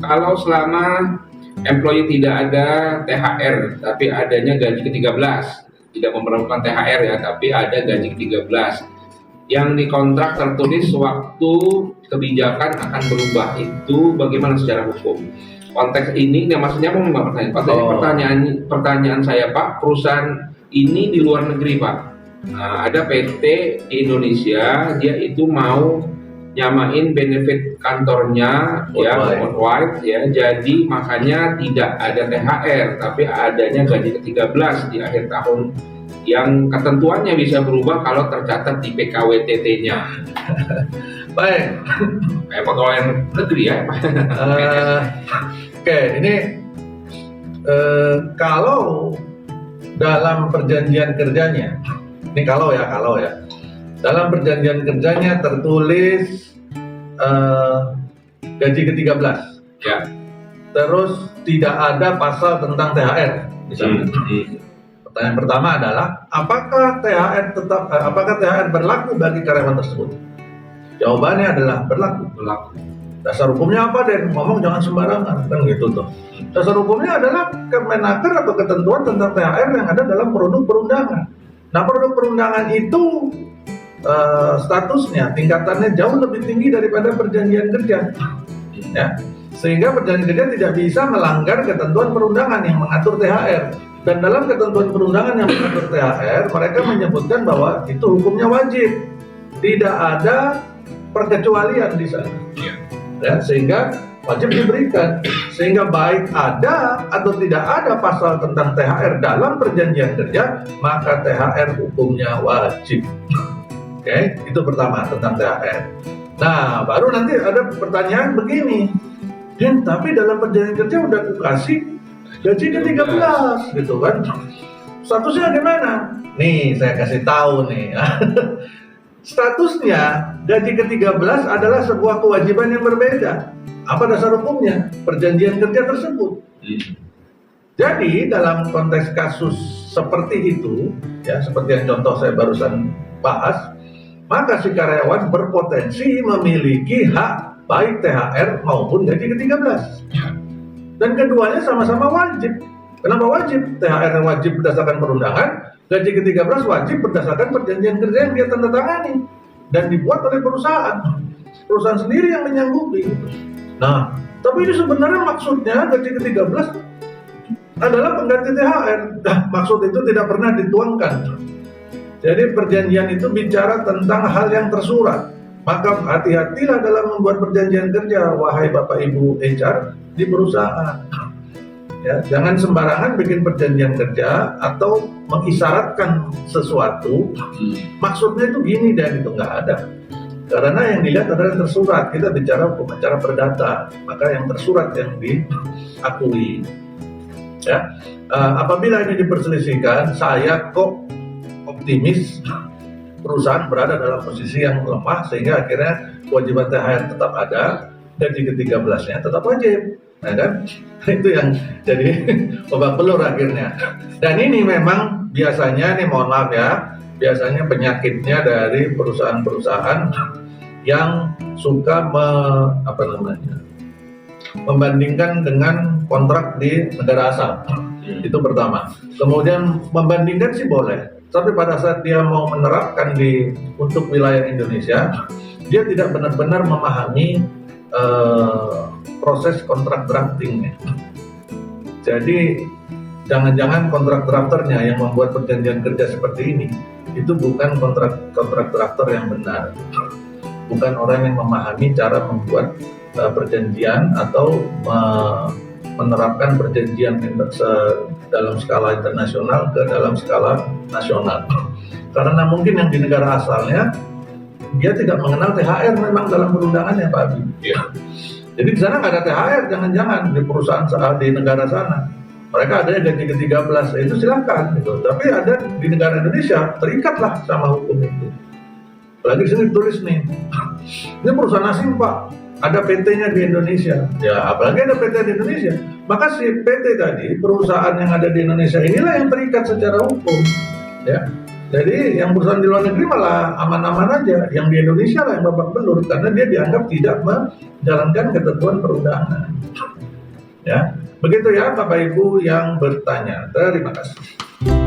Kalau selama employee tidak ada THR, tapi adanya gaji ke-13, tidak memerlukan THR ya, tapi ada gaji ke-13. Yang dikontrak tertulis waktu kebijakan akan berubah, itu bagaimana secara hukum? Konteks ini, ya maksudnya mau nggak pertanyaan? Pertanyaan saya Pak, perusahaan ini di luar negeri Pak. Nah, ada PT di Indonesia, dia itu mau nyamain benefit kantornya ya worldwide ya, jadi makanya tidak ada THR tapi adanya gaji ke-13 di akhir tahun yang ketentuannya bisa berubah kalau tercatat di PKWTT-nya. Baik. Kayak pegawai negeri ya. Oke, ini kalau dalam perjanjian kerjanya, ini kalau ya, dalam perjanjian kerjanya tertulis gaji ke-13 Ya. terus tidak ada pasal tentang THR misalnya. Pertanyaan pertama adalah apakah THR berlaku bagi karyawan tersebut? Jawabannya adalah berlaku. Dasar hukumnya apa deh? Ngomong jangan sembarangan kan gitu tuh. Dasar hukumnya adalah Kemenaker atau ketentuan tentang THR yang ada dalam produk perundangan. Nah, produk perundangan itu statusnya, tingkatannya jauh lebih tinggi daripada perjanjian kerja, ya. Sehingga perjanjian kerja tidak bisa melanggar ketentuan perundangan yang mengatur THR. Dan dalam ketentuan perundangan yang mengatur THR, mereka menyebutkan bahwa itu hukumnya wajib, tidak ada perkecualian di sana, ya, sehingga wajib diberikan. Sehingga baik ada atau tidak ada pasal tentang THR dalam perjanjian kerja, maka THR hukumnya wajib. Oke, itu pertama tentang THR. Nah, baru nanti ada pertanyaan begini, Dan tapi dalam perjanjian kerja udah aku kasih gaji ke-13 gitu kan. Statusnya gimana? Nih, saya kasih tahu nih. Statusnya gaji ke-13 adalah sebuah kewajiban yang berbeda. Apa dasar hukumnya? Perjanjian kerja tersebut. Jadi dalam konteks kasus seperti itu, ya seperti yang contoh saya barusan bahas, maka si karyawan berpotensi memiliki hak baik THR maupun gaji ke-13. Dan keduanya sama-sama wajib. Kenapa wajib? THR wajib berdasarkan perundangan, gaji ke-13 wajib berdasarkan perjanjian kerja yang dia tanda tangani dan dibuat oleh perusahaan. Perusahaan sendiri yang menyanggupi. Nah, tapi ini sebenarnya maksudnya gaji ke-13 adalah pengganti THR. Nah, maksud itu tidak pernah dituangkan. Jadi perjanjian itu bicara tentang hal yang tersurat. Maka hati-hatilah dalam membuat perjanjian kerja, wahai Bapak Ibu HR di perusahaan. Ya, jangan sembarangan bikin perjanjian kerja atau mengisyaratkan sesuatu. Maksudnya itu gini dan itu nggak ada. Karena yang dilihat adalah yang tersurat. Kita bicara pembicara perdata, maka yang tersurat yang diakui. Ya, apabila ini diperselisihkan, saya kok optimis perusahaan berada dalam posisi yang lemah sehingga akhirnya kewajiban THR tetap ada, gaji ke-13-nya tetap wajib. Nah kan, itu yang jadi babak belur akhirnya. Dan ini memang biasanya, nih mohon maaf ya, biasanya penyakitnya dari perusahaan-perusahaan yang suka membandingkan dengan kontrak di negara asal. Itu pertama. Kemudian membandingkan sih boleh, tapi pada saat dia mau menerapkan untuk wilayah Indonesia, dia tidak benar-benar memahami proses kontrak draftingnya. Jadi jangan-jangan kontrak drafternya yang membuat perjanjian kerja seperti ini itu bukan kontrak drafter yang benar, bukan orang yang memahami cara membuat perjanjian atau menerapkan perjanjian dalam skala internasional ke dalam skala nasional. Karena mungkin yang di negara asalnya dia tidak mengenal THR memang dalam perundangannya, Pak Abi. Ya. Jadi di sana nggak ada THR, jangan-jangan di perusahaan di negara sana. Mereka ada gaji ke-13, itu silakan gitu. Tapi ada di negara Indonesia terikatlah sama hukum itu. Apalagi di sini tulis nih, ini perusahaan asing Pak, ada PT-nya di Indonesia. Ya, apalagi ada PT di Indonesia. Maka si PT tadi, perusahaan yang ada di Indonesia inilah yang terikat secara hukum. Ya. Jadi yang perusahaan di luar negeri malah aman-aman aja, yang di Indonesia lah yang babak belur karena dia dianggap tidak menjalankan ketentuan perundangan. Ya, begitu ya Bapak Ibu yang bertanya. Terima kasih.